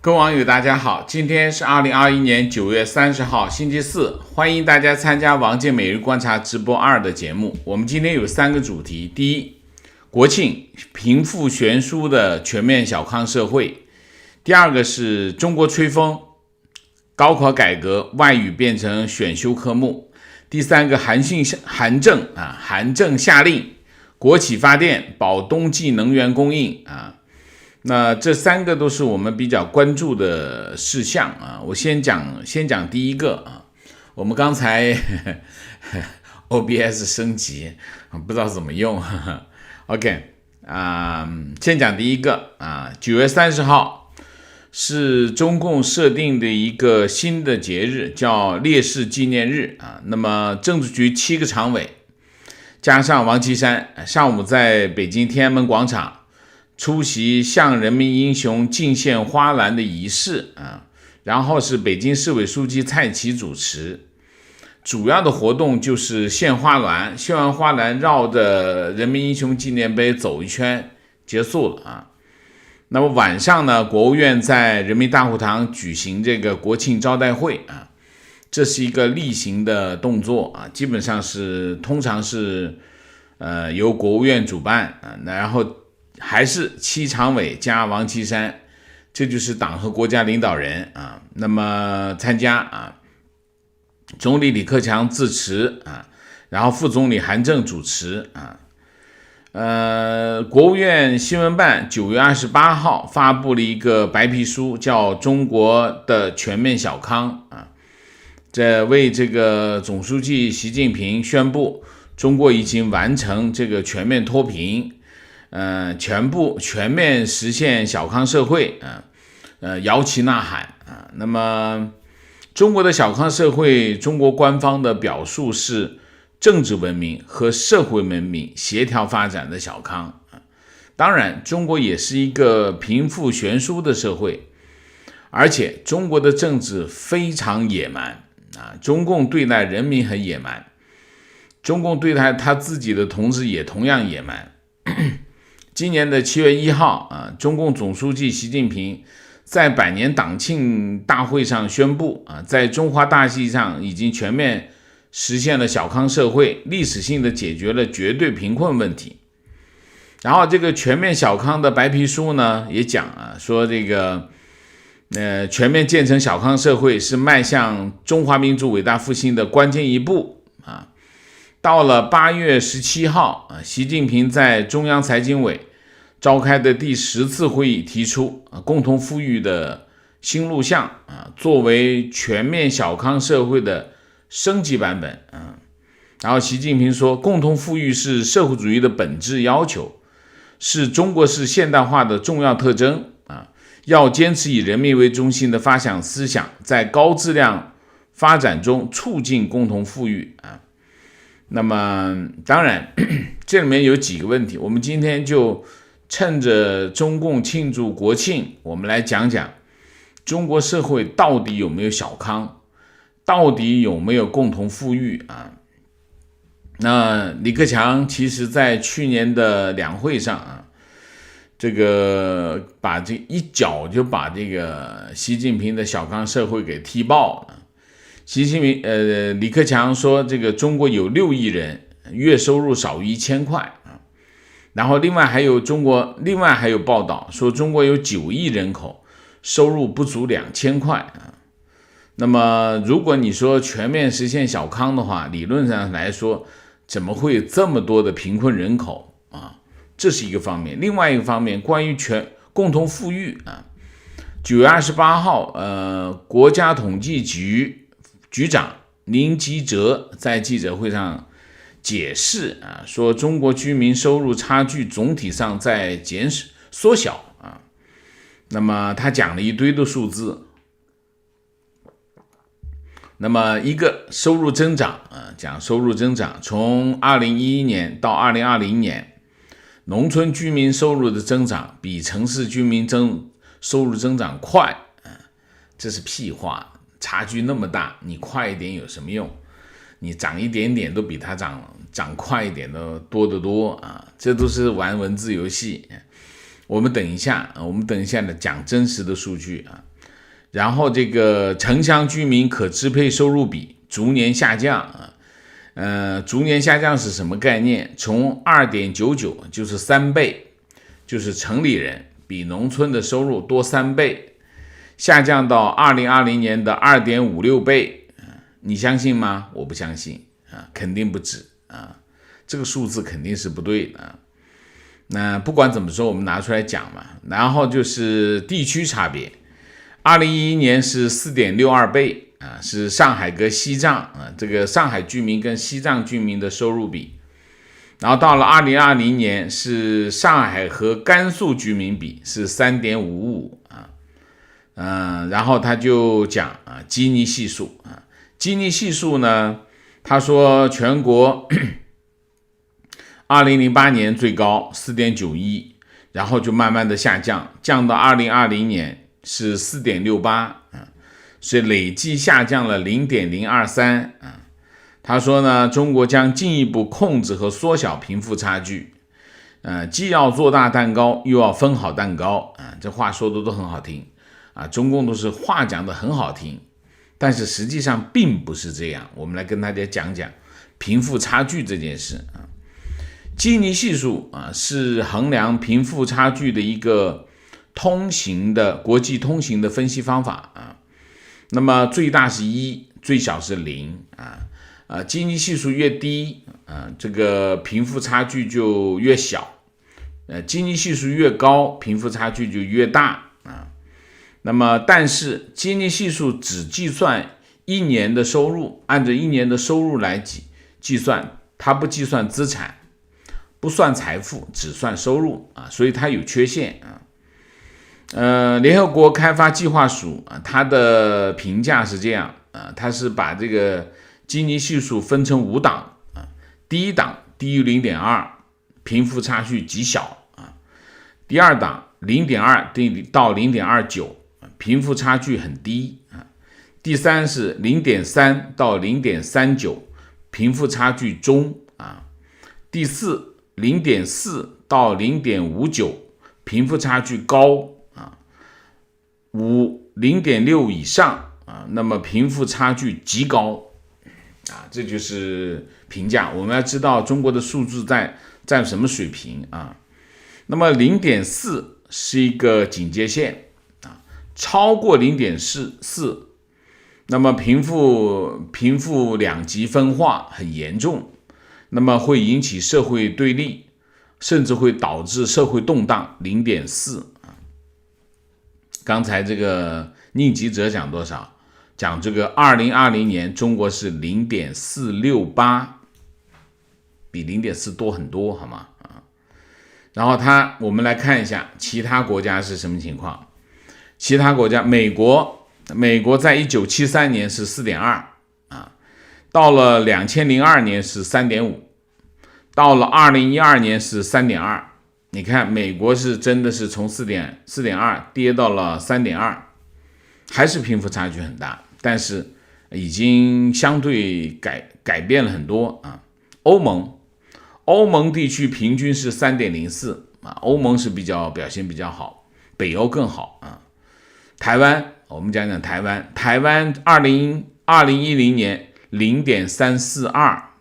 各位网友大家好，今天是2021年9月30号星期四，欢迎大家参加王健每日观察直播2的节目。我们今天有3个主题：第一，国庆贫富悬殊的全面小康社会；第二个是中国吹风，高考改革外语变成选修科目；第三个韩正下令国企发电保冬季能源供应那这3个都是我们比较关注的事项我先讲第一个我们刚才OBS 升级不知道怎么用OK 先讲第一个9月30号是中共设定的一个新的节日，叫烈士纪念日那么政治局7个常委加上王岐山上午在北京天安门广场出席向人民英雄敬献花篮的仪式然后是北京市委书记蔡奇主持，主要的活动就是献花篮，献完花篮绕着人民英雄纪念碑走一圈结束了那么晚上呢，国务院在人民大会堂举行这个国庆招待会这是一个例行的动作基本上是通常是由国务院主办然后还是7常委加王岐山，这就是党和国家领导人那么参加总理李克强致辞然后副总理韩正主持国务院新闻办9月28号发布了一个白皮书，叫中国的全面小康这为这个总书记习近平宣布中国已经完成这个全面脱贫全面实现小康社会摇旗呐喊那么中国的小康社会，中国官方的表述是政治文明和社会文明协调发展的小康当然中国也是一个贫富悬殊的社会，而且中国的政治非常野蛮中共对待人民很野蛮，中共对待他自己的同志也同样野蛮今年的7月1号中共总书记习近平在100年党庆大会上宣布在中华大地上已经全面实现了小康社会，历史性的解决了绝对贫困问题。然后这个全面小康的白皮书呢也讲说这个全面建成小康社会是迈向中华民族伟大复兴的关键一步到了8月17号习近平在中央财经委召开的第10次会议提出共同富裕的新录像作为全面小康社会的升级版本然后习近平说，共同富裕是社会主义的本质要求，是中国式现代化的重要特征要坚持以人民为中心的发想思想，在高质量发展中促进共同富裕那么当然这里面有几个问题，我们今天就趁着中共庆祝国庆，我们来讲讲中国社会到底有没有小康，到底有没有共同富裕那李克强其实在去年的两会上这个把这一脚就把这个习近平的小康社会给踢爆了李克强说这个中国有6亿人月收入少于1000块然后另外还有报道说中国有9亿人口收入不足2000块那么如果你说全面实现小康的话，理论上来说怎么会有这么多的贫困人口这是一个方面。另外一个方面，关于共同富裕9月28号国家统计局局长林吉喆在记者会上解释说中国居民收入差距总体上在缩小那么他讲了一堆的数字，那么一个收入增长讲收入增长，从2011年到2020年农村居民收入的增长比城市居民收入增长快这是屁话，差距那么大，你快一点有什么用？你涨一点点都比它涨快一点的多得多这都是玩文字游戏。我们等一下呢讲真实的数据然后这个城乡居民可支配收入比逐年下降啊，逐年下降是什么概念？从 2.99 就是3倍，就是城里人比农村的收入多3倍，下降到2020年的 2.56 倍，你相信吗？我不相信啊，肯定不止啊，这个数字肯定是不对的啊。那不管怎么说，我们拿出来讲嘛。然后就是地区差别，2011年是 4.62 倍啊，是上海跟西藏啊，这个上海居民跟西藏居民的收入比。然后到了2020年是上海和甘肃居民比是 3.55 啊，然后他就讲啊基尼系数啊，基尼系数呢，他说全国2008年最高 4.91， 然后就慢慢的下降，降到2020年是 4.68 啊，所以累计下降了 0.023 啊。他说呢，中国将进一步控制和缩小贫富差距，既要做大蛋糕，又要分好蛋糕啊，这话说的都很好听啊，中共都是话讲的很好听，但是实际上并不是这样。我们来跟大家讲讲贫富差距这件事啊。基尼系数啊，是衡量贫富差距的一个国际通行的分析方法啊。那么最大是1，最小是0啊。基尼系数越低啊，这个贫富差距就越小；基尼系数越高，贫富差距就越大啊。那么，但是基尼系数只计算1年的收入，按照1年的收入来计算，它不计算资产。不算财富，只算收入啊，所以它有缺陷啊。联合国开发计划署啊，它的评价是这样啊，它是把这个基尼系数分成5档啊，第一档低于 0.2， 贫富差距极小啊；第二档 0.2 到 0.29， 贫富差距很低啊；第三是 0.3 到 0.39， 贫富差距中啊；第四0.4 到 0.59， 贫富差距高啊；5 0.6 以上啊，那么贫富差距极高啊，这就是评价。我们要知道中国的数字在什么水平啊？那么 0.4 是一个警戒线啊，超过 0.4， 那么贫富两极分化很严重。那么会引起社会对立，甚至会导致社会动荡。 0.4 啊，刚才这个宁吉喆讲多少？讲这个2020年中国是 0.468， 比 0.4 多很多，好吗？然后我们来看一下其他国家是什么情况。其他国家，美国在1973年是 4.2 啊，到了2002年是 3.5， 到了2012年是 3.2。 你看美国是真的是从 4.2 跌到了 3.2， 还是贫富差距很大，但是已经相对改变了很多啊。欧盟地区平均是 3.04 啊，欧盟是表现比较好，北欧更好啊。台湾，我们讲讲台湾2010年 0.342 啊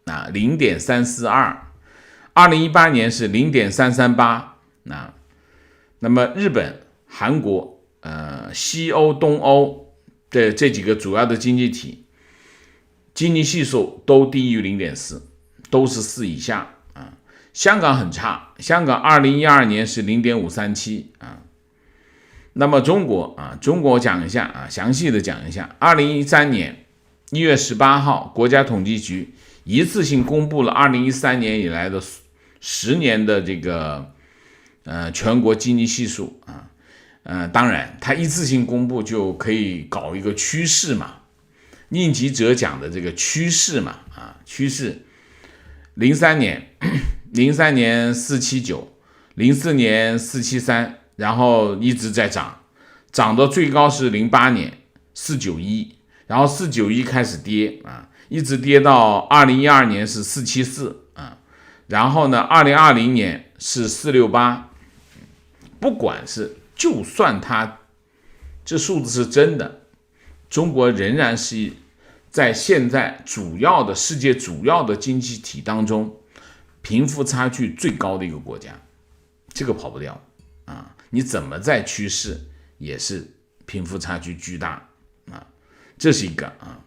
，0.342， 2018年是 0.338 啊。那么日本、韩国、西欧、东欧的这几个主要的经济体，基尼系数都低于 0.4， 都是4以下啊。香港很差，香港2012年是 0.537 啊。那么中国讲一下啊，详细的讲一下。2013年1月18号，国家统计局一次性公布了2013年以来的10年的这个全国基尼系数啊。当然，它一次性公布就可以搞一个趋势嘛。宁吉喆讲的这个趋势嘛趋势。03年479， 04年473，然后一直在涨到最高是08年491，然后491开始跌啊，一直跌到2012年是474啊，然后呢2020年是468。不管是就算它这数字是真的。中国仍然是在现在世界主要的经济体当中，贫富差距最高的一个国家，这个跑不掉啊！你怎么在趋势也是贫富差距巨大啊，这是一个啊。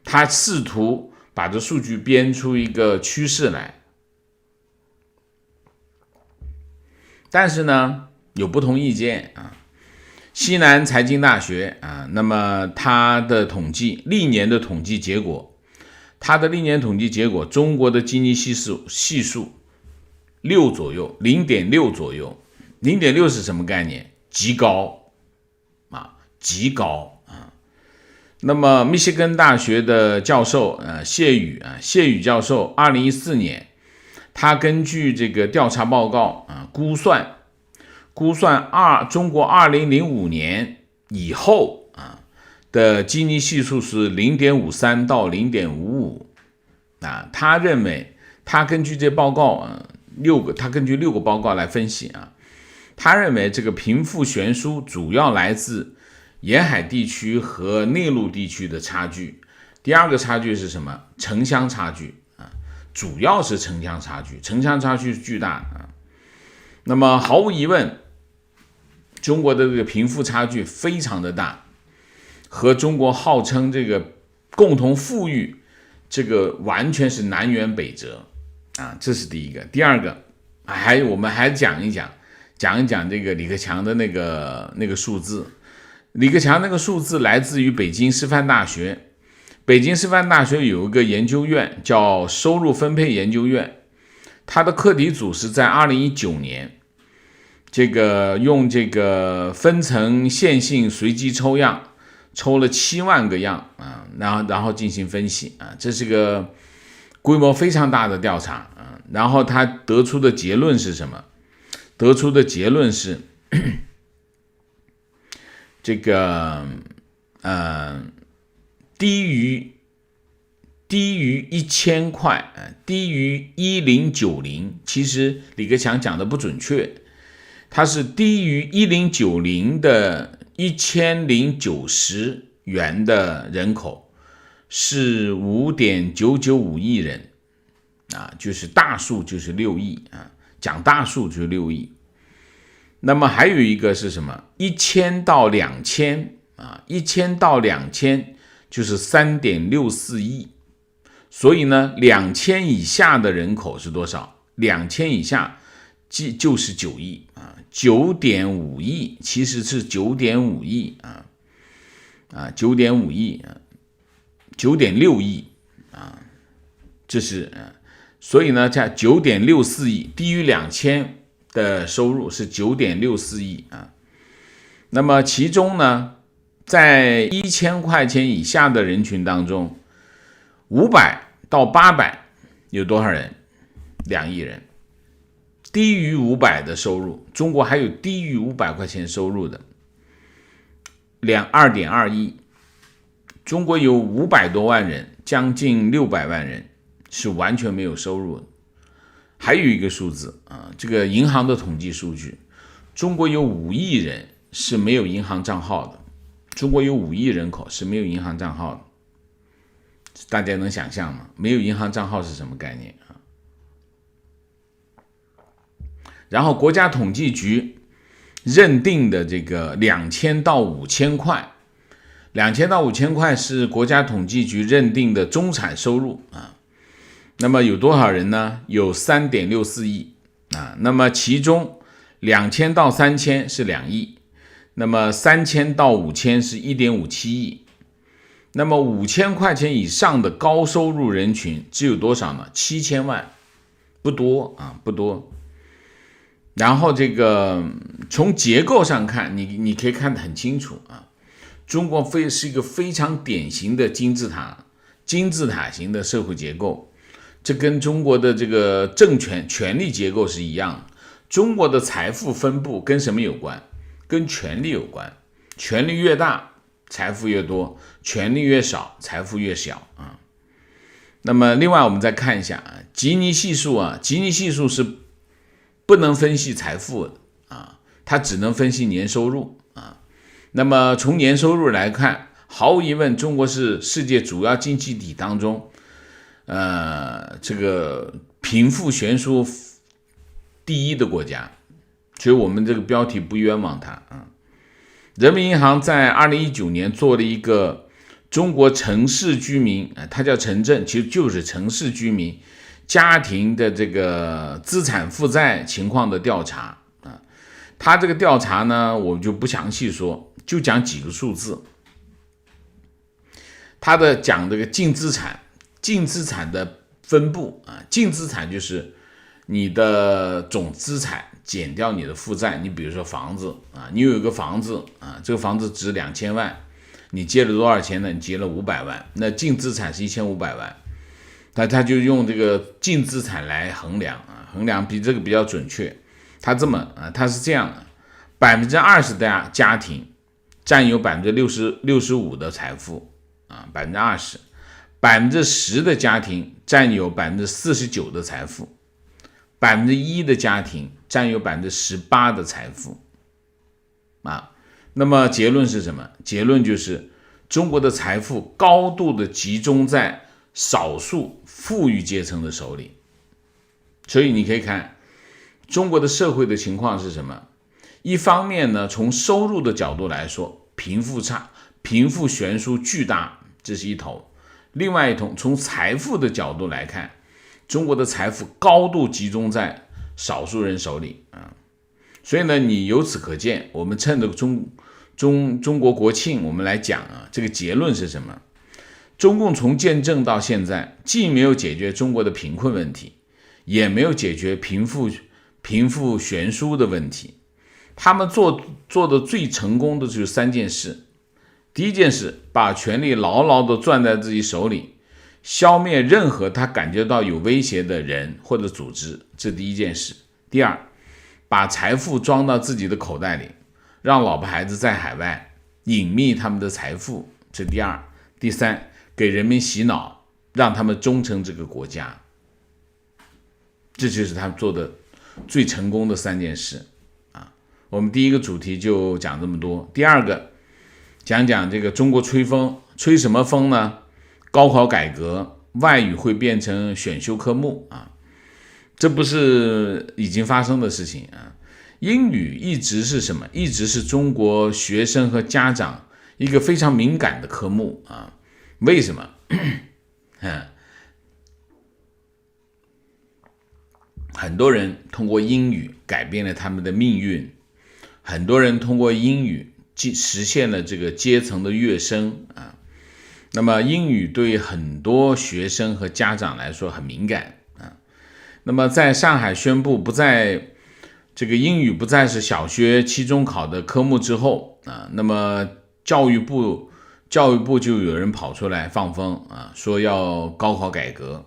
他试图把这数据编出一个趋势来，但是呢，有不同意见啊。西南财经大学啊，那么它的历年的统计结果，中国的经济系数6左右，0.6左右，0.6是什么概念？极高啊，极高啊。那么密歇根大学的教授谢宇教授2014年，他根据这个调查报告估算中国2005年以后的基尼系数是 0.53 到 0.55 他根据这报告他根据6个报告来分析他认为这个贫富悬殊主要来自沿海地区和内陆地区的差距。第二个差距是什么？城乡差距主要是城乡差距是巨大的那么毫无疑问，中国的这个贫富差距非常的大，和中国号称这个共同富裕这个完全是南辕北辙这是第一个。第二个我们还讲一讲这个李克强的那个数字。李克强那个数字来自于北京师范大学有一个研究院叫收入分配研究院，它的课题组是在2019年用这个分层线性随机抽样，抽了7万个样然后进行分析这是个规模非常大的调查然后他得出的结论是什么？这个低于1000块低于1090，其实李克强讲的不准确，它是低于1090的1090元的人口是 5.995 亿人就是大数就是6亿讲大数就是6亿。那么还有一个是什么？1000到2000就是 3.64 亿。所以呢2000以下的人口是多少？2000以下就是9亿9.5亿，其实是 9.5 亿9.5亿9.6亿这是所以呢在 9.64 亿，低于2000的收入是 9.64 亿那么其中呢，在1000块钱以下的人群当中，500到800有多少人？2亿人。低于500的收入，中国还有低于500块钱收入的 2.2 亿。中国有500多万人，将近600万人是完全没有收入的。还有一个数字这个银行的统计数据，中国有5亿人是没有银行账号的，中国有5亿人口是没有银行账号的，大家能想象吗？没有银行账号是什么概念然后国家统计局认定的这个2000到5000块，2000到5000块是国家统计局认定的中产收入那么有多少人呢？有 3.64 亿那么其中2000到3000是2亿，那么3000到5000是 1.57 亿。那么5000块钱以上的高收入人群只有多少呢？7000万，不多不多。然后这个从结构上看，你可以看得很清楚中国是一个非常典型的金字塔型的社会结构，这跟中国的这个政权权力结构是一样的。中国的财富分布跟什么有关？跟权力有关，权力越大财富越多，权力越少财富越小那么另外我们再看一下吉尼系数是不能分析财富的它只能分析年收入那么从年收入来看，毫无疑问，中国是世界主要经济体当中，这个贫富悬殊第一的国家，所以我们这个标题不冤枉它啊。人民银行在2019年做了一个中国城市居民，它叫城镇，其实就是城市居民家庭的这个资产负债情况的调查啊。它这个调查呢，我就不详细说，就讲几个数字。它的讲这个净资产的分布啊，净资产就是你的总资产减掉你的负债。你比如说房子啊，你有一个房子啊，这个房子值2000万，你借了多少钱呢？你借了500万，那净资产是1500万。他就用这个净资产来衡量啊，衡量比这个比较准确。他是这样的，20%的家庭占有65%的财富啊，20%，10%的家庭占有49%的财富，1%的家庭占有18%的财富啊。那么结论是什么？结论就是中国的财富高度的集中在少数富裕阶层的手里。所以你可以看中国的社会的情况是什么？一方面呢，从收入的角度来说，贫富悬殊巨大，这是一头；另外一头，从财富的角度来看，中国的财富高度集中在少数人手里啊。所以呢，你由此可见，我们趁着中国国庆，我们来讲啊，这个结论是什么？中共从建政到现在，既没有解决中国的贫困问题，也没有解决贫富悬殊的问题。他们做的最成功的就是3件事。第一件事，把权力牢牢地攥在自己手里，消灭任何他感觉到有威胁的人或者组织，这是第一件事。第二，把财富装到自己的口袋里，让老婆孩子在海外隐秘他们的财富，这是第二。第三，给人民洗脑，让他们忠诚这个国家。这就是他们做的最成功的3件事啊。我们第一个主题就讲这么多。第二个，讲讲这个中国吹什么风呢？高考改革，外语会变成选修科目啊，这不是已经发生的事情啊。英语一直是什么？一直是中国学生和家长一个非常敏感的科目啊。为什么？很多人通过英语改变了他们的命运，很多人通过英语实现了这个阶层的跃升啊。那么英语对很多学生和家长来说很敏感啊。那么在上海宣布这个英语不再是小学期中考的科目之后啊，那么教育部就有人跑出来放风啊，说要高考改革。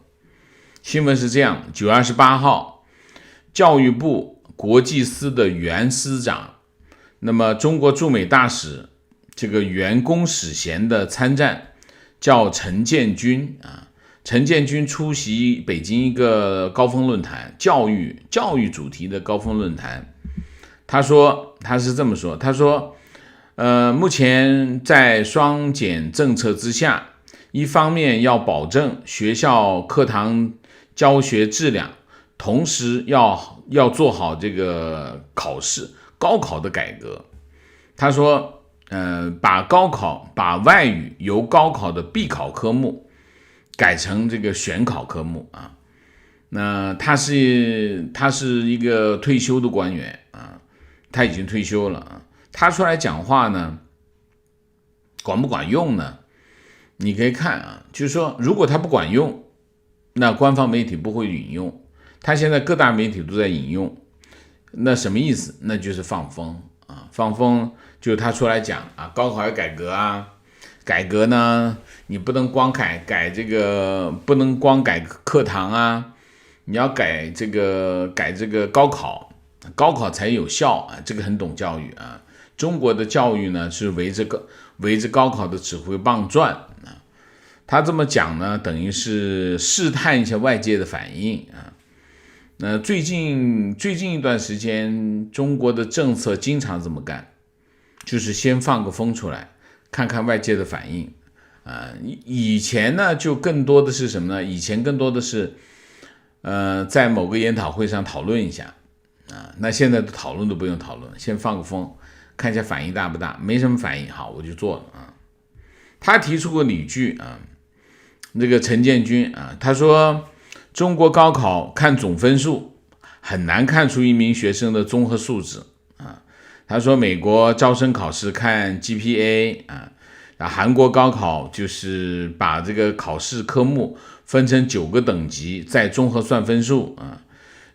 新闻是这样，9月28号，教育部国际司的原司长，那么中国驻美大使这个原公使衔的参战叫陈建军啊。陈建军出席北京一个高峰论坛，教育主题的高峰论坛。他是这么说，他说目前在双减政策之下，一方面要保证学校课堂教学质量，同时要做好这个高考的改革。他说把外语由高考的必考科目改成这个选考科目啊。那他是一个退休的官员啊，他已经退休了啊。他出来讲话呢，管不管用呢？你可以看啊，就是说如果他不管用，那官方媒体不会引用，他现在各大媒体都在引用，那什么意思？那就是放风啊，放风就是他出来讲啊，高考要改革啊，改革呢，你不能光改不能光改课堂啊，你要改这个高考才有效啊，这个很懂教育啊。中国的教育呢是围着高考的指挥棒转啊。他这么讲呢，等于是试探一下外界的反应啊。那最近一段时间，中国的政策经常这么干，就就是先放个风出来，看看外界的反应。以前呢就更多的是什么呢？以前更多的是在某个研讨会上讨论一下那现在的讨论都不用讨论，先放个风，看一下反应大不大，没什么反应，好我就做了他提出过理据这个陈建军他说中国高考看总分数很难看出一名学生的综合素质他说美国招生考试看 GPA 韩国高考就是把这个考试科目分成9个等级，再综合算分数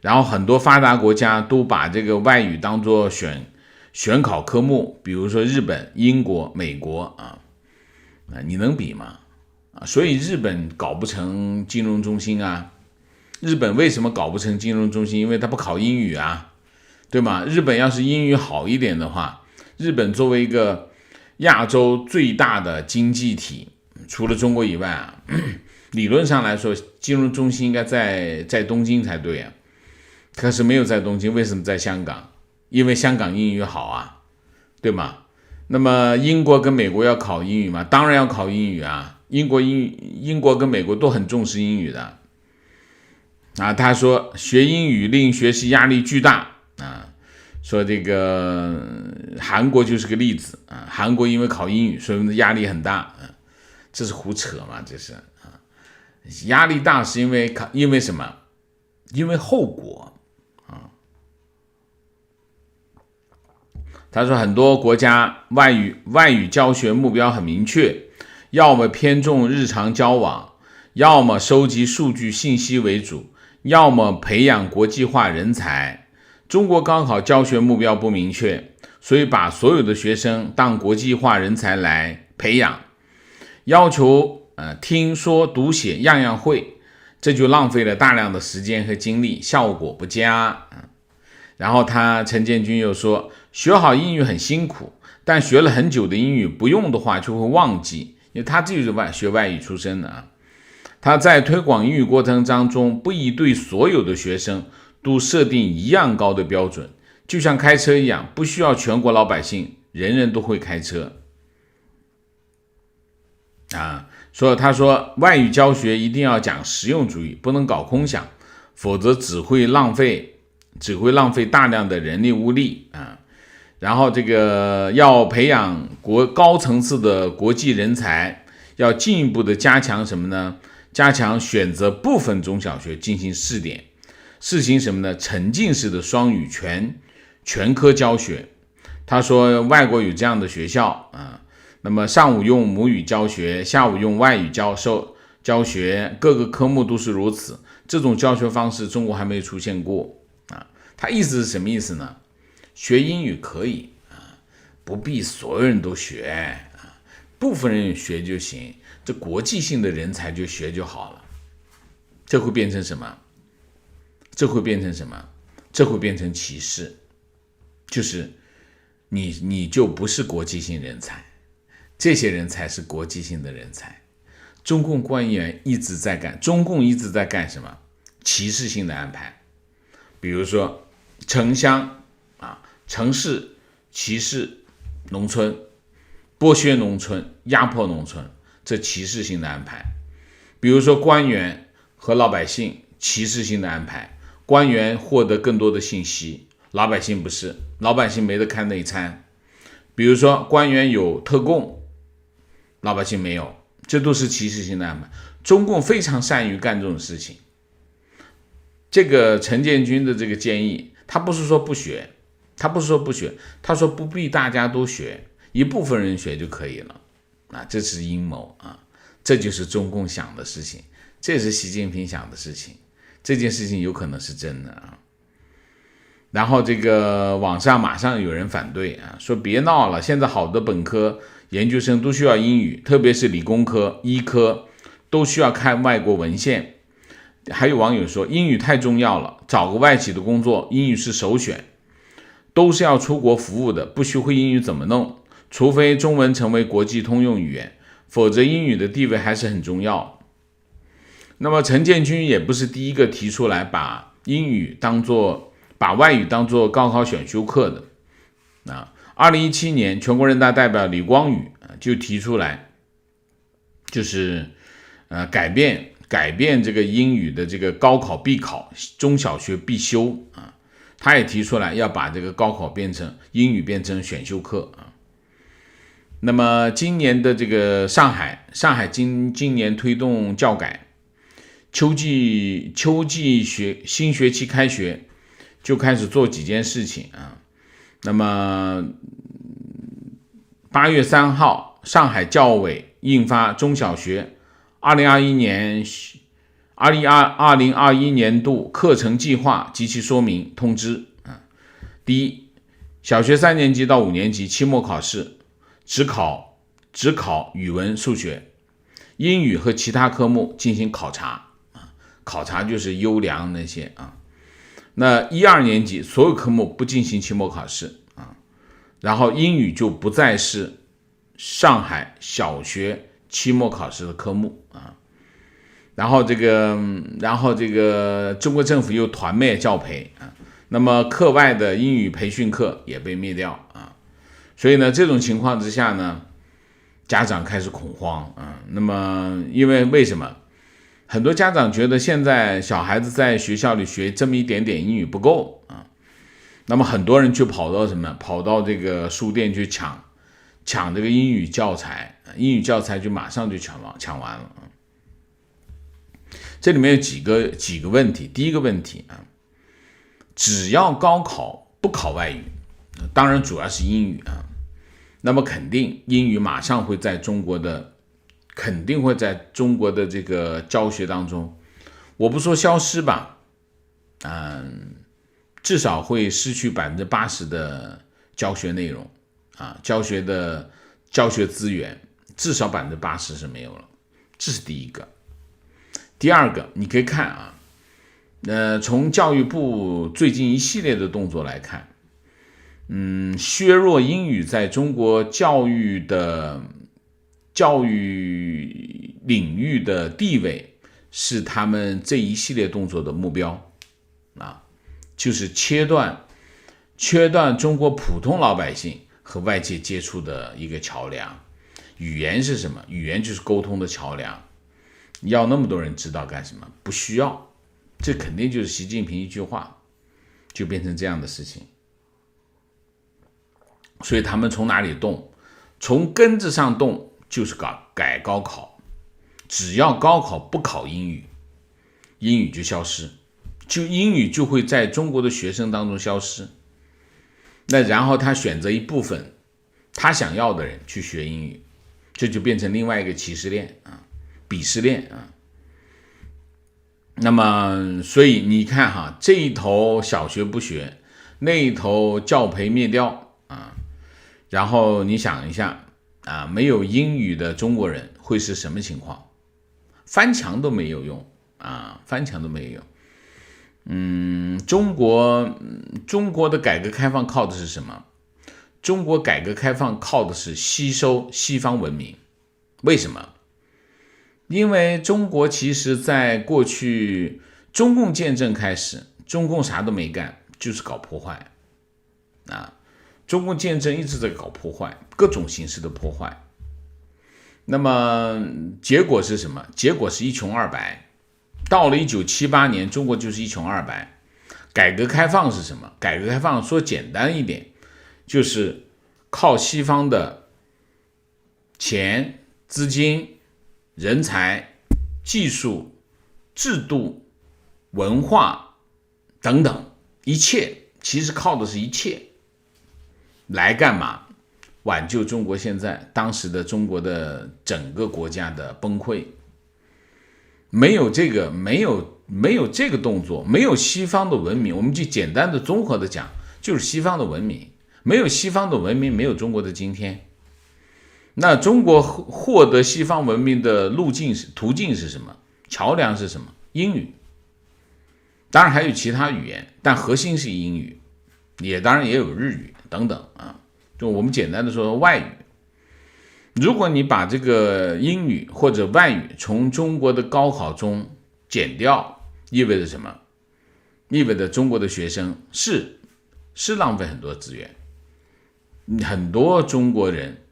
然后很多发达国家都把这个外语当作选考科目，比如说日本、英国、美国你能比吗？所以日本搞不成金融中心日本为什么搞不成金融中心？因为它不考英语对吗？日本要是英语好一点的话，日本作为一个亚洲最大的经济体，除了中国以外理论上来说金融中心应该在东京才对可是没有在东京，为什么在香港？因为香港英语好对吗？那么英国跟美国要考英语吗？当然要考英语英国跟美国都很重视英语的他说学英语令学习压力巨大说这个韩国就是个例子韩国因为考英语所以压力很大这是胡扯嘛？这是压力大是因为什么？因为后果他说很多国家外语教学目标很明确，要么偏重日常交往，要么收集数据信息为主，要么培养国际化人才。中国高考教学目标不明确，所以把所有的学生当国际化人才来培养，要求听说读写样样会，这就浪费了大量的时间和精力，效果不佳然后陈建军又说学好英语很辛苦，但学了很久的英语不用的话就会忘记，因为他自己是学外语出身的他在推广英语过程当中不宜对所有的学生都设定一样高的标准，就像开车一样，不需要全国老百姓人人都会开车所以他说外语教学一定要讲实用主义，不能搞空想，否则只会浪费大量的人力物力然后这个要培养高层次的国际人才，要进一步的加强什么呢？加强选择部分中小学进行试点，实行什么呢？沉浸式的双语全科教学。他说外国有这样的学校那么上午用母语教学，下午用外语教学，各个科目都是如此。这种教学方式中国还没有出现过他意思是什么意思呢？学英语可以不必所有人都学部分人学就行，这国际性的人才就学就好了。这会变成什么？这会变成歧视，就是你就不是国际性人才，这些人才是国际性的人才。中共官员中共一直在干什么？歧视性的安排。比如说城乡城市歧视农村，剥削农村，压迫农村，这歧视性的安排。比如说官员和老百姓，歧视性的安排，官员获得更多的信息，老百姓不是，老百姓没得看内参。比如说官员有特供，老百姓没有，这都是歧视性的安排。中共非常善于干这种事情。这个陈建军的这个建议，他不是说不学，他说不必大家都学，一部分人学就可以了这是阴谋这就是中共想的事情，这也是习近平想的事情，这件事情有可能是真的然后这个网上马上有人反对说别闹了，现在好的本科研究生都需要英语，特别是理工科、医科都需要看外国文献。还有网友说英语太重要了，找个外企的工作英语是首选，都是要出国服务的，不学会英语怎么弄？除非中文成为国际通用语言，否则英语的地位还是很重要。那么陈建军也不是第一个提出来把外语当作高考选修课的2017年，全国人大代表李光宇就提出来，就是改变这个英语的这个高考必考，中小学必修啊。他也提出来要把这个高考英语变成选修课啊。那么今年的这个上海今年推动教改，秋季新学期开学就开始做几件事情啊。那么8月3号，上海教委印发中小学2021年度课程计划及其说明通知。第一，小学3年级到5年级期末考试只考语文、数学，英语和其他科目进行考察。考察就是优良那些啊。那1、2年级所有科目不进行期末考试啊，然后英语就不再是上海小学期末考试的科目啊。然后这个中国政府又团灭教培啊，那么课外的英语培训课也被灭掉啊。所以呢，这种情况之下呢，家长开始恐慌啊。那么为什么？很多家长觉得现在小孩子在学校里学这么一点点英语不够啊，那么很多人就跑到这个书店去抢这个英语教材，就马上就抢完了。这里面有几个问题。第一个问题啊，只要高考不考外语，当然主要是英语啊，那么肯定英语马上会在中国的这个教学当中，我不说消失吧，至少会失去80%的教学内容啊，教学资源至少80%是没有了，这是第一个。第二个，你可以看啊，从教育部最近一系列的动作来看，削弱英语在中国教育领域的地位是他们这一系列动作的目标啊，就是切断中国普通老百姓和外界接触的一个桥梁。语言是什么？语言就是沟通的桥梁。要那么多人知道干什么？不需要。这肯定就是习近平一句话就变成这样的事情。所以他们从哪里动？从根子上动，就是改高考。只要高考不考英语，英语就消失，英语就会在中国的学生当中消失。那然后他选择一部分他想要的人去学英语，这就变成另外一个歧视链啊，鄙视链啊。那么所以你看哈，这一头小学不学，那一头教培灭掉啊，然后你想一下啊，没有英语的中国人会是什么情况？翻墙都没有用啊，翻墙都没有用。中国的改革开放靠的是什么？中国改革开放靠的是吸收西方文明。为什么？因为中国其实在过去中共建政开始，中共啥都没干，就是搞破坏啊。中共建政一直在搞破坏，各种形式的破坏。那么结果是什么？结果是一穷二白。到了1978年，中国就是一穷二白。改革开放是什么？改革开放说简单一点，就是靠西方的钱、资金、人才、技术、制度、文化等等一切，其实靠的是一切来干嘛？挽救中国当时的中国的整个国家的崩溃。没有这个动作，没有西方的文明，我们就简单的综合的讲，就是西方的文明。没有西方的文明，没有中国的今天。那中国获得西方文明的途径是什么？桥梁是什么？英语。当然还有其他语言，但核心是英语，当然也有日语等等啊。就我们简单的说外语。如果你把这个英语或者外语从中国的高考中减掉，意味着什么？意味着中国的学生是浪费很多资源，很多中国人，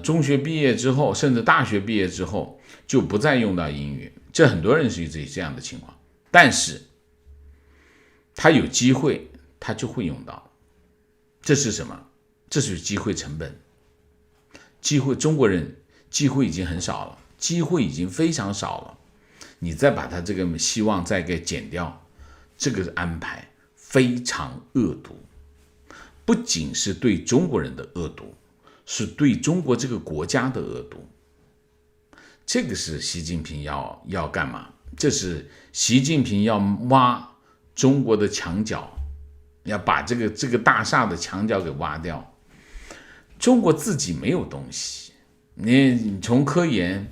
中学毕业之后，甚至大学毕业之后，就不再用到英语，这很多人是这样的情况。但是，他有机会，他就会用到。这是什么？这是机会成本。中国人机会已经很少了，机会已经非常少了，你再把他这个希望再给减掉，这个安排非常恶毒，不仅是对中国人的恶毒，是对中国这个国家的恶毒。这个是习近平要干嘛？这是习近平要挖中国的墙角，要把这个大厦的墙角给挖掉。中国自己没有东西，你从科研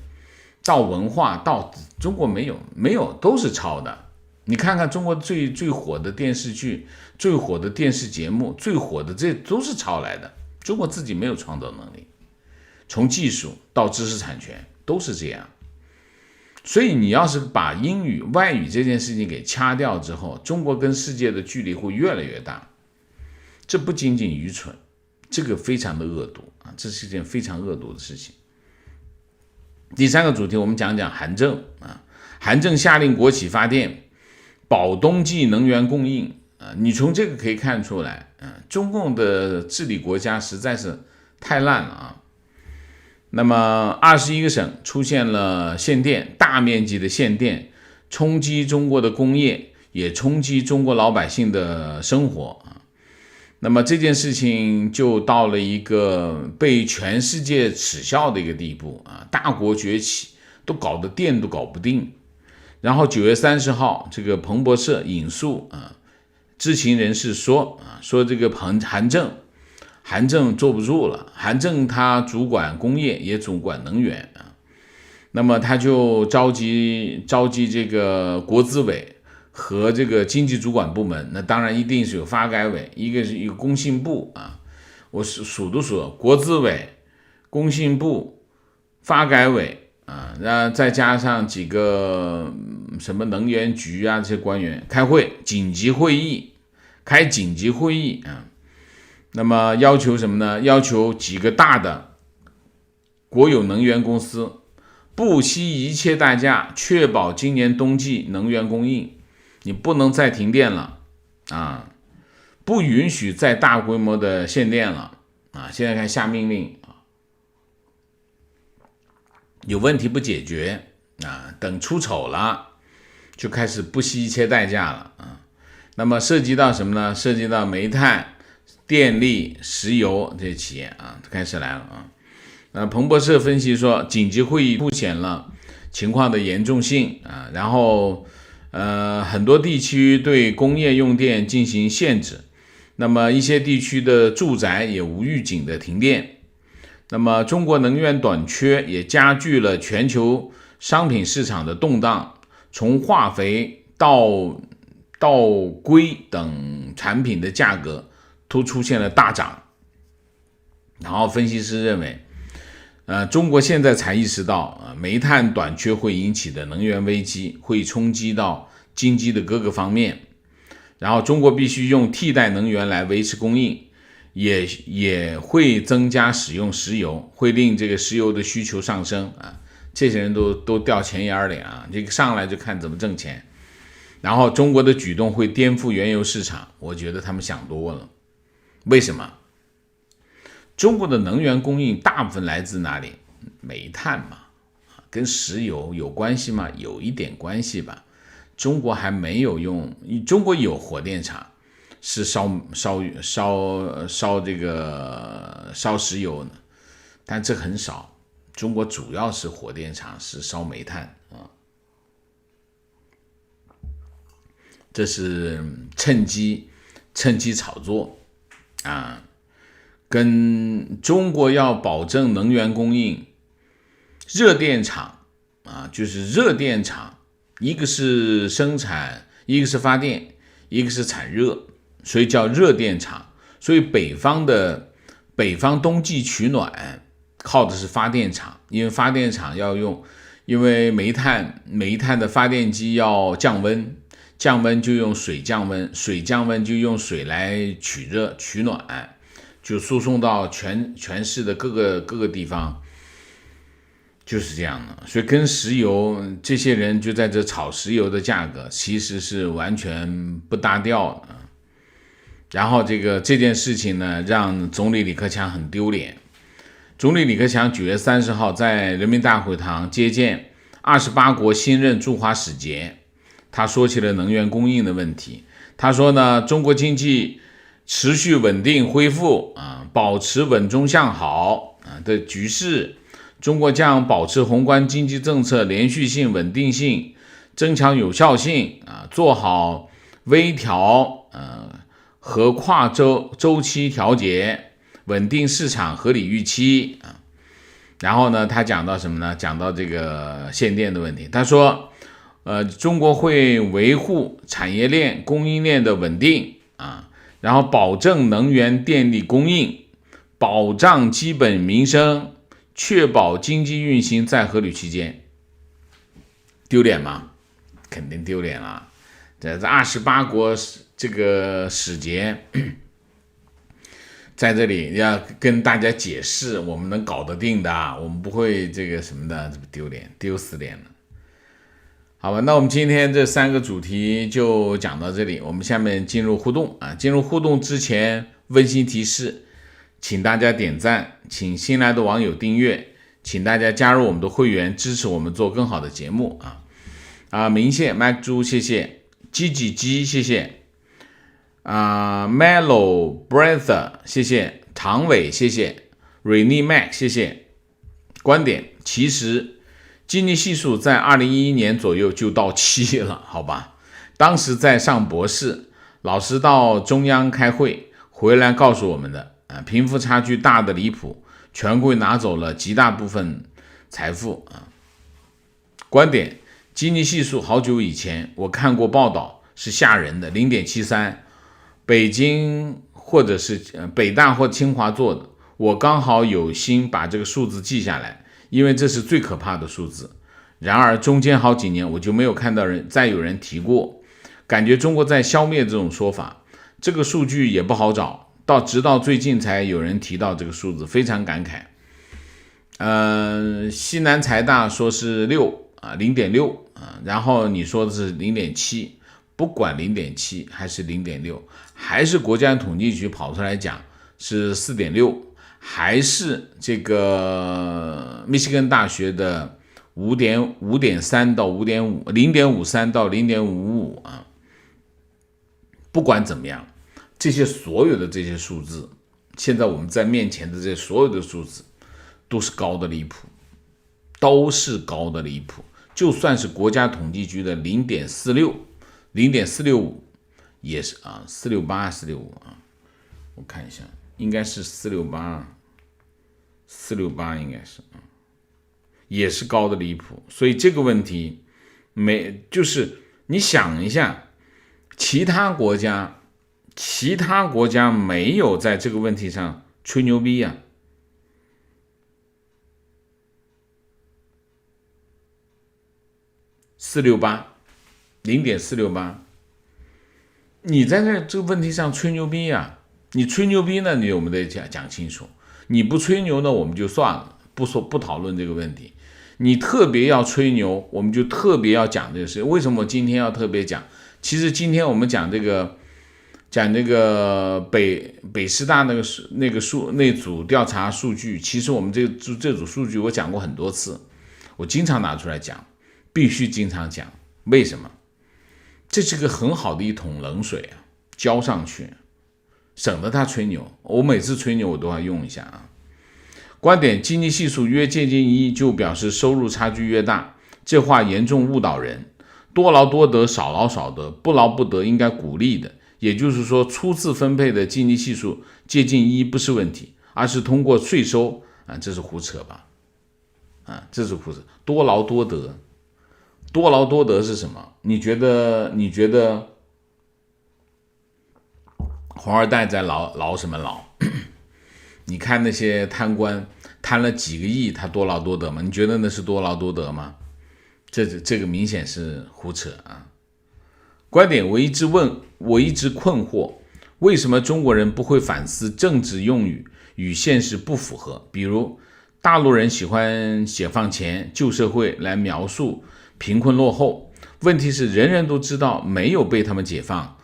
到文化到中国没有，都是抄的。你看看中国最火的电视剧、最火的电视节目、最火的这都是抄来的。中国自己没有创造能力，从技术到知识产权都是这样。所以你要是把英语外语这件事情给掐掉之后，中国跟世界的距离会越来越大。这不仅仅愚蠢，这个非常的恶毒啊，这是一件非常恶毒的事情。第三个主题，我们讲讲韩正啊，韩正下令国企发电，保冬季能源供应啊。你从这个可以看出来，中共的治理国家实在是太烂了啊。那么21个省出现了限电，大面积的限电，冲击中国的工业，也冲击中国老百姓的生活啊。那么这件事情就到了一个被全世界耻笑的一个地步啊！大国崛起都搞得电都搞不定。然后9月30号，这个彭博社引述知情人士说这个韩正坐不住了。韩正他主管工业，也主管能源啊。那么他就召集这个国资委和这个经济主管部门，那当然一定是有发改委，一个是一个工信部啊，我数都数，国资委、工信部、发改委啊，然后再加上几个什么能源局啊这些官员开会，开紧急会议啊。那么要求什么呢？要求几个大的国有能源公司不惜一切代价确保今年冬季能源供应。你不能再停电了啊！不允许再大规模的限电了啊！现在看下命令啊，有问题不解决啊，等出丑了就开始不惜一切代价了啊！那么涉及到什么呢？涉及到煤炭、电力、石油这些企业啊，开始来了啊！彭博社分析说，紧急会议凸显了情况的严重性啊，然后很多地区对工业用电进行限制，那么一些地区的住宅也无预警的停电。那么中国能源短缺也加剧了全球商品市场的动荡，从化肥到硅等产品的价格都出现了大涨。然后分析师认为，中国现在才意识到煤炭短缺会引起的能源危机会冲击到经济的各个方面，然后中国必须用替代能源来维持供应，也会增加使用石油，会令这个石油的需求上升啊。这些人都掉钱眼里啊，这个上来就看怎么挣钱。然后中国的举动会颠覆原油市场，我觉得他们想多了。为什么？中国的能源供应大部分来自哪里？煤炭嘛，跟石油有关系吗？有一点关系吧。中国还没有中国有火电厂是烧这个烧石油呢，但这很少。中国主要是火电厂是烧煤炭啊，这是趁机炒作啊。跟中国要保证能源供应，热电厂啊，就是热电厂，一个是生产，一个是发电，一个是产热，所以叫热电厂。所以北方冬季取暖靠的是发电厂，因为发电厂要用，因为煤炭的发电机要降温，降温就用水降温，水降温就用水来取热取暖。就输送到全市的各个地方，就是这样的。所以跟石油这些人就在这炒石油的价格，其实是完全不搭调的。然后这件事情呢，让总理李克强很丢脸。总理李克强9月30号在人民大会堂接见28国新任驻华使节，他说起了能源供应的问题。他说呢，中国经济持续稳定恢复保持稳中向好的局势，中国将保持宏观经济政策连续性、稳定性，增强有效性做好微调和跨周期调节，稳定市场合理预期然后呢，他讲到什么呢？讲到这个限电的问题。他说中国会维护产业链供应链的稳定然后保证能源电力供应，保障基本民生，确保经济运行在合理区间。丢脸吗？肯定丢脸了。这28国这个使节在这里要跟大家解释，我们能搞得定的，我们不会这个什么的，这不丢脸，丢死脸了。好吧，那我们今天这3个主题就讲到这里，我们下面进入互动进入互动之前，温馨提示，请大家点赞，请新来的网友订阅，请大家加入我们的会员，支持我们做更好的节目明谢 Mac 猪谢谢，鸡谢谢Mellow Brother 谢谢，唐伟谢谢， Renee Mac 谢谢。观点，其实基尼系数在2011年左右就到期了，好吧？当时在上博士，老师到中央开会回来告诉我们的贫富差距大的离谱，权贵拿走了极大部分财富观点，基尼系数好久以前我看过报道，是吓人的 0.73， 北京或者是北大或清华做的，我刚好有心把这个数字记下来，因为这是最可怕的数字。然而中间好几年我就没有看到再有人提过，感觉中国在消灭这种说法。这个数据也不好找，直到最近才有人提到这个数字，非常感慨。西南财大说是0.6然后你说的是 0.7， 不管 0.7 还是 0.6， 还是国家统计局跑出来讲是 4.6， 还是这个密歇根大学的5.3到5.5 0.53到 0.55不管怎么样，所有的这些数字，现在我们在面前的这所有的数字都是高的离谱，就算是国家统计局的 0.45 也是468 465我看一下，应该是468应该是也是高的离谱。所以这个问题就是你想一下，其他国家没有在这个问题上吹牛逼0.468，你在这个问题上吹牛逼你吹牛逼呢，我们得讲清楚，你不吹牛呢，我们就算了，不讨论这个问题。你特别要吹牛，我们就特别要讲这个事。为什么我今天要特别讲？其实今天我们讲这个北师大那组调查数据，其实我们这组数据我讲过很多次，我经常拿出来讲，必须经常讲。为什么？这是个很好的一桶冷水浇上去，省得他吹牛。我每次吹牛我都要用一下观点，基尼系数越接近1就表示收入差距越大，这话严重误导人。多劳多得，少劳少得，不劳不得应该鼓励的。也就是说，初次分配的基尼系数接近1不是问题，而是通过税收这是胡扯吧？这是胡扯。多劳多得是什么？你觉得黄二代在劳什么劳？你看那些贪官贪了几个亿，他多劳多得吗？你觉得那是多劳多得吗？这个明显是胡扯观点，我一直困惑，为什么中国人不会反思政治用语与现实不符合？比如大陆人喜欢解放前旧社会来描述贫困落后，问题是人人都知道没有被他们解放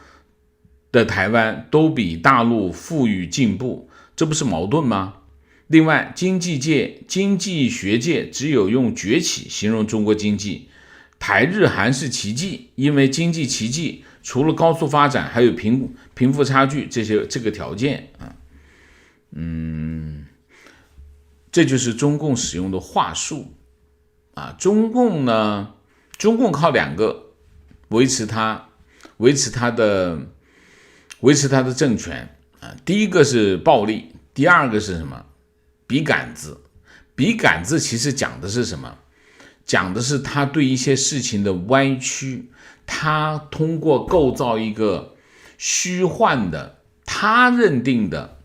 的台湾都比大陆富裕进步，这不是矛盾吗？另外，经济学界只有用崛起形容中国经济，台日韩是奇迹，因为经济奇迹除了高速发展，还有贫富差距这个条件啊。这就是中共使用的话术啊。中共靠两个维持他的政权啊。第一个是暴力，第二个是什么？笔杆子。笔杆子其实讲的是什么？讲的是他对一些事情的歪曲，他通过构造一个虚幻的他认定的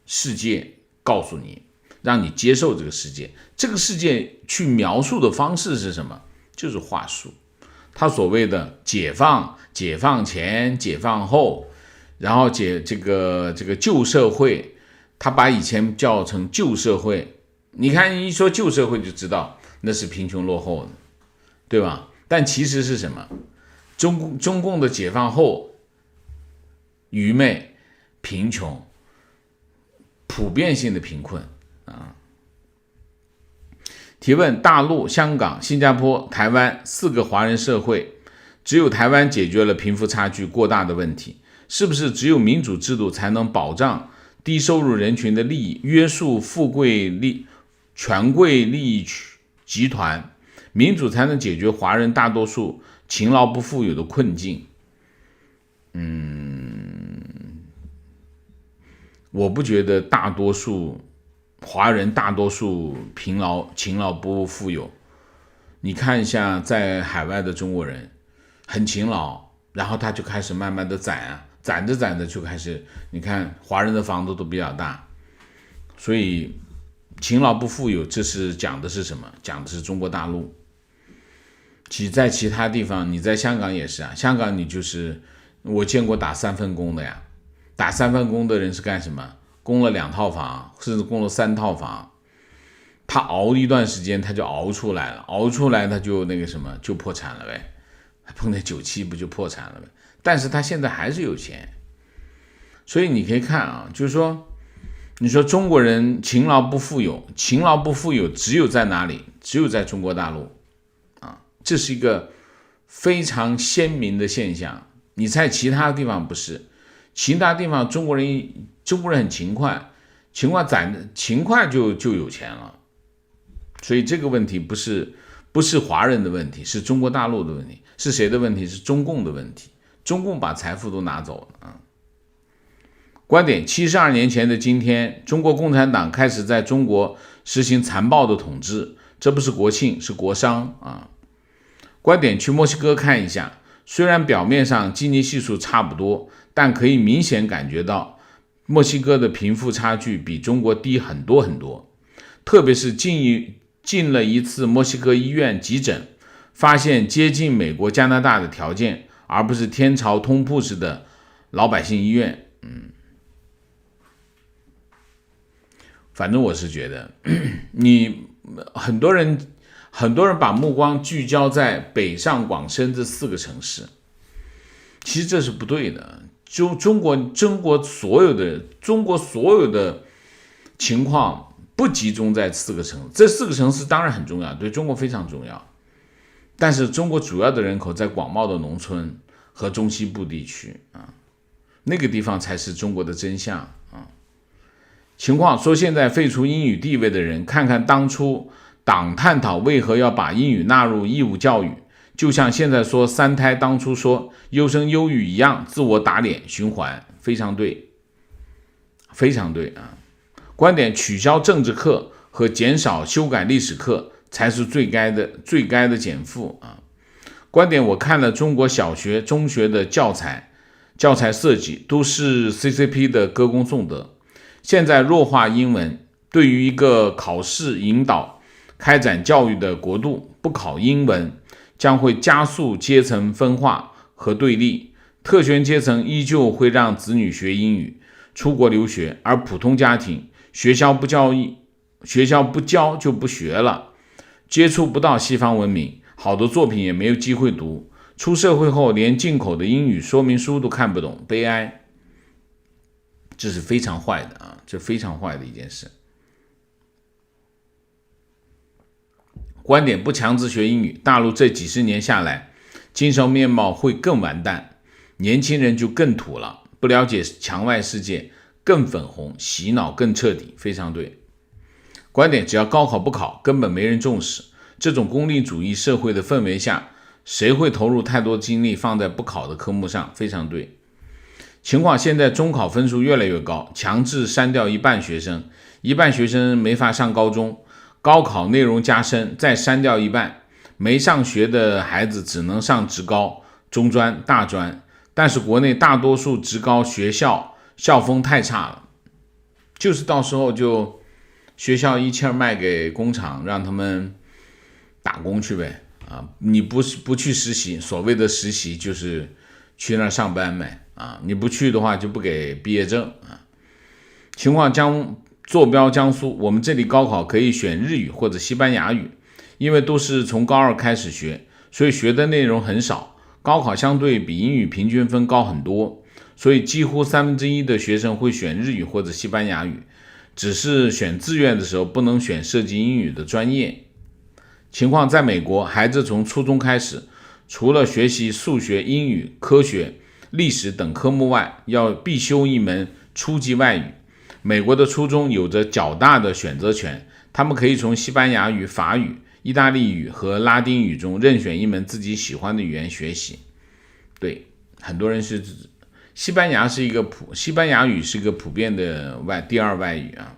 世界，告诉你，让你接受这个世界。这个世界去描述的方式是什么？就是话术。他所谓的解放前、解放后，然后这个旧社会，他把以前叫成旧社会。你看一说旧社会就知道那是贫穷落后的，对吧？但其实是什么？中共的解放后，愚昧、贫穷、普遍性的贫困啊。提问：大陆、香港、新加坡、台湾4个华人社会，只有台湾解决了贫富差距过大的问题，是不是只有民主制度才能保障低收入人群的利益，约束权贵利益集团，民主才能解决华人大多数勤劳不富有的困境？我不觉得华人大多数勤劳不富有。你看一下在海外的中国人很勤劳，然后他就开始慢慢的攒着就开始，你看华人的房子都比较大，所以勤劳不富有，这是讲的是什么？讲的是中国大陆。在其他地方，你在香港也是啊，香港你就是我见过打3份工的呀，打3份工的人是干什么？供了2套房，甚至供了3套房，他熬一段时间他就熬出来了，他就就破产了呗，碰见97不就破产了呗？但是他现在还是有钱。所以你可以看啊，就是说你说中国人勤劳不富有只有在哪里？只有在中国大陆啊，这是一个非常鲜明的现象。你在其他地方不是，其他地方中国人很勤快就有钱了。所以这个问题不是华人的问题，是中国大陆的问题。是谁的问题？是中共的问题。中共把财富都拿走了啊。观点：72年前的今天，中国共产党开始在中国实行残暴的统治，这不是国庆，是国殇啊。观点：去墨西哥看一下，虽然表面上基尼系数差不多，但可以明显感觉到墨西哥的贫富差距比中国低很多很多。特别是进了一次墨西哥医院急诊，发现接近美国、加拿大的条件，而不是天朝通铺式的老百姓医院。反正我是觉得，很多人把目光聚焦在北上广深这4个城市，其实这是不对的。中国所有的情况不集中在4个城市，这4个城市当然很重要，对中国非常重要，但是中国主要的人口在广袤的农村和中西部地区啊，那个地方才是中国的真相啊。情况说，现在废除英语地位的人，看看当初党探讨为何要把英语纳入义务教育，就像现在说3胎当初说优生优育一样，自我打脸循环，非常对，非常对啊。观点：取消政治课和减少修改历史课才是最该的减负啊。观点：我看了中国小学、中学的教材设计都是 CCP 的歌功颂德。现在弱化英文，对于一个考试引导开展教育的国度，不考英文将会加速阶层分化和对立，特权阶层依旧会让子女学英语，出国留学，而普通家庭学校不教就不学了，接触不到西方文明，好的作品也没有机会读，出社会后连进口的英语说明书都看不懂，悲哀。这是非常坏的啊，这非常坏的一件事。观点不强制学英语，大陆这几十年下来，精神面貌会更完蛋，年轻人就更土了，不了解墙外世界，更粉红，洗脑更彻底，非常对。观点只要高考不考，根本没人重视。这种功利主义社会的氛围下，谁会投入太多精力放在不考的科目上？非常对。情况现在中考分数越来越高，强制删掉一半学生没法上高中，高考内容加深，再删掉一半，没上学的孩子只能上职高、中专、大专。但是国内大多数职高学校校风太差了，就是到时候就学校一气儿卖给工厂，让他们打工去呗啊！你不去实习，所谓的实习就是去那儿上班呗啊！你不去的话就不给毕业证啊！情况将坐标江苏，我们这里高考可以选日语或者西班牙语，因为都是从高2开始学，所以学的内容很少。高考相对比英语平均分高很多，所以几乎1/3的学生会选日语或者西班牙语，只是选志愿的时候不能选涉及英语的专业。情况在美国，孩子从初中开始，除了学习数学、英语、科学、历史等科目外，要必修一门初级外语。美国的初中有着较大的选择权，他们可以从西班牙语、法语、意大利语和拉丁语中任选一门自己喜欢的语言学习。对，很多人是西班牙语是一个普遍的第二外语啊。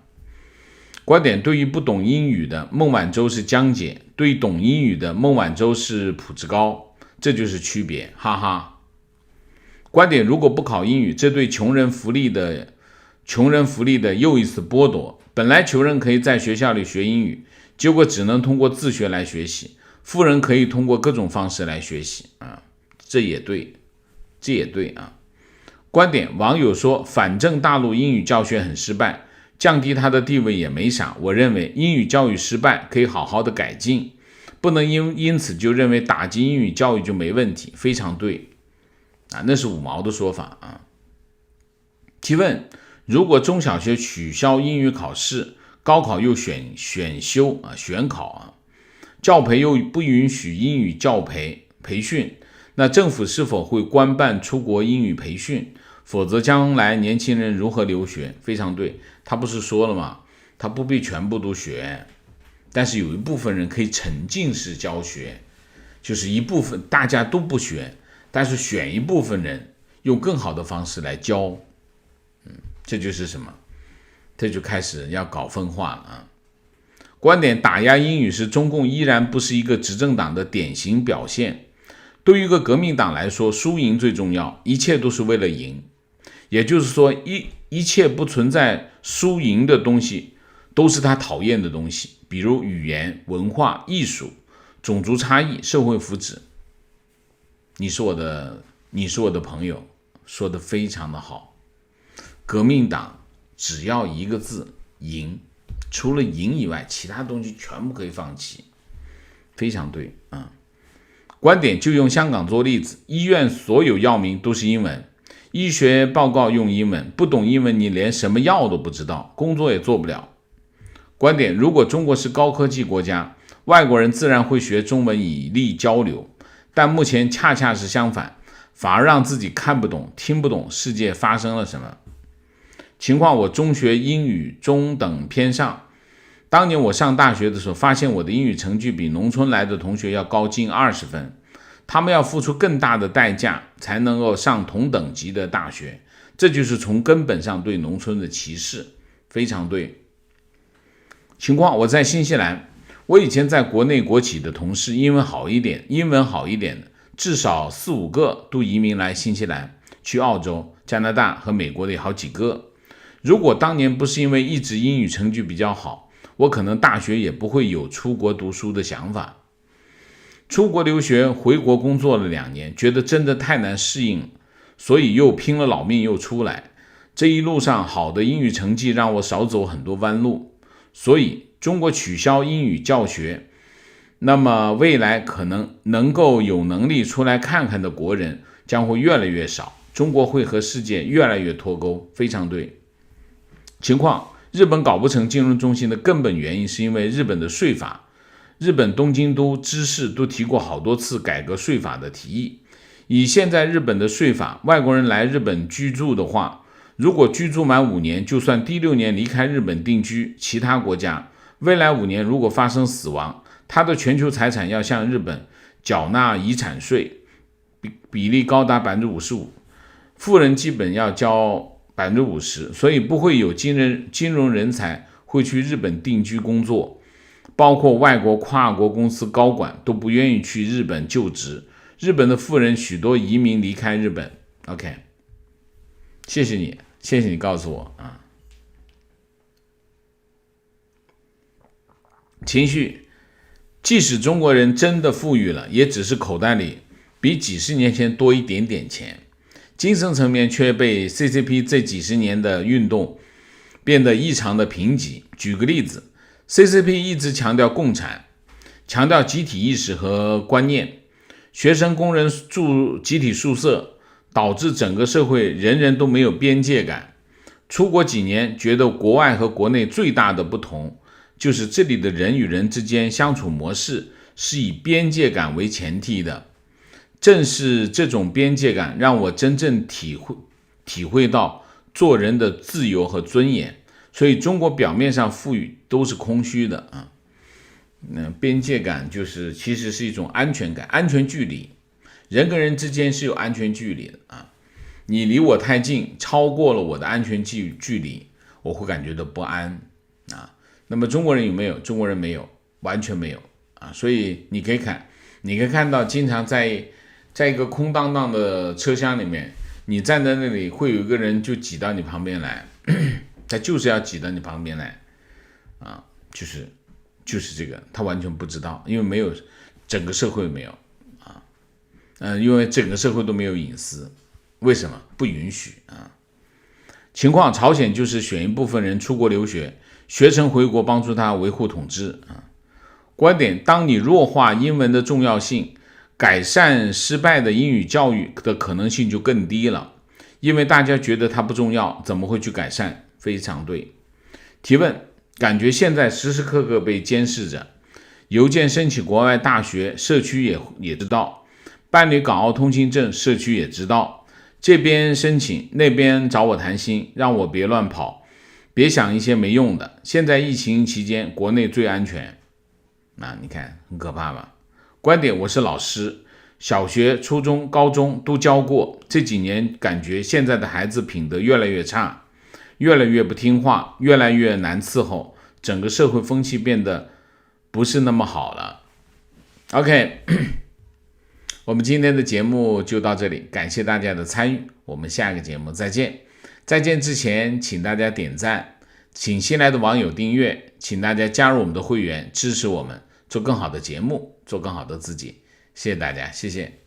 观点对于不懂英语的孟晚舟是江姐，对于懂英语的孟晚舟是朴志高，这就是区别，哈哈。观点如果不考英语，这对穷人福利的又一次剥夺。本来穷人可以在学校里学英语，结果只能通过自学来学习，富人可以通过各种方式来学习啊，这也对啊。观点网友说，反正大陆英语教学很失败，降低他的地位也没啥。我认为英语教育失败可以好好的改进，不能因此就认为打击英语教育就没问题，非常对啊，那是5毛的说法啊。提问：如果中小学取消英语考试，高考又选考教培又不允许英语教培训，那政府是否会官办出国英语培训？否则将来年轻人如何留学？非常对，他不是说了吗？他不必全部都学，但是有一部分人可以沉浸式教学，就是一部分大家都不学，但是选一部分人用更好的方式来教，这就是什么？这就开始要搞分化了啊！观点打压英语是中共依然不是一个执政党的典型表现。对于一个革命党来说，输赢最重要，一切都是为了赢。也就是说，一切不存在输赢的东西，都是他讨厌的东西，比如语言、文化、艺术、种族差异、社会福祉。你是我的朋友，说得非常的好。革命党只要一个字，赢，除了赢以外，其他东西全部可以放弃，非常对啊。观点就用香港做例子，医院所有药名都是英文，医学报告用英文，不懂英文你连什么药都不知道，工作也做不了。观点：如果中国是高科技国家，外国人自然会学中文以利交流，但目前恰恰是相反，反而让自己看不懂、听不懂世界发生了什么。情况：我中学英语中等偏上，当年我上大学的时候，发现我的英语成绩比农村来的同学要高近20分，他们要付出更大的代价才能够上同等级的大学，这就是从根本上对农村的歧视，非常对。情况：我在新西兰，我以前在国内国企的同事英文好一点的，至少4-5个都移民来新西兰，去澳洲、加拿大和美国的好几个。如果当年不是因为一直英语成绩比较好，我可能大学也不会有出国读书的想法。出国留学，回国工作了2年，觉得真的太难适应了，所以又拼了老命又出来。这一路上好的英语成绩让我少走很多弯路，所以中国取消英语教学，那么未来可能能够有能力出来看看的国人将会越来越少，中国会和世界越来越脱钩。非常对。情况，日本搞不成金融中心的根本原因是因为日本的税法。日本东京都知事都提过好多次改革税法的提议。以现在日本的税法，外国人来日本居住的话，如果居住满5年，就算第6年离开日本定居其他国家，未来5年如果发生死亡，他的全球财产要向日本缴纳遗产税，比例高达 55%， 富人基本要交 50%， 所以不会有金融人才会去日本定居工作，包括外国跨国公司高管都不愿意去日本就职。日本的富人许多移民离开日本。 OK， 谢谢你告诉我啊。情绪，即使中国人真的富裕了，也只是口袋里比几十年前多一点点钱，精神层面却被 CCP 这几十年的运动变得异常的贫瘠。举个例子， CCP 一直强调共产，强调集体意识和观念，学生工人住集体宿舍，导致整个社会人人都没有边界感。出国几年，觉得国外和国内最大的不同就是这里的人与人之间相处模式是以边界感为前提的。正是这种边界感让我真正体会到做人的自由和尊严。所以中国表面上富裕都是空虚的啊。边界感就是其实是一种安全感，安全距离，人跟人之间是有安全距离的啊。你离我太近，超过了我的安全距离，我会感觉到不安啊。那么中国人有没有？中国人没有，完全没有啊。所以你可以看到，经常在一个空荡荡的车厢里面，你站在那里，会有一个人就挤到你旁边来，他就是要挤到你旁边来啊，就是这个，他完全不知道，因为没有，整个社会没有啊，因为整个社会都没有隐私，为什么？不允许啊。情况，朝鲜就是选一部分人出国留学，学成回国帮助他维护统治啊。观点，当你弱化英文的重要性，改善失败的英语教育的可能性就更低了，因为大家觉得它不重要，怎么会去改善？非常对。提问，感觉现在时时刻刻被监视着，邮件申请国外大学，社区也知道，办理港澳通行证，社区也知道，这边申请，那边找我谈心，让我别乱跑，别想一些没用的。现在疫情期间，国内最安全。你看很可怕吧？观点，我是老师，小学、初中、高中都教过，这几年感觉现在的孩子品德越来越差，越来越不听话，越来越难伺候，整个社会风气变得不是那么好了。 OK， 我们今天的节目就到这里，感谢大家的参与，我们下个节目再见。再见之前请大家点赞，请新来的网友订阅，请大家加入我们的会员，支持我们做更好的节目，做更好的自己。谢谢大家，谢谢。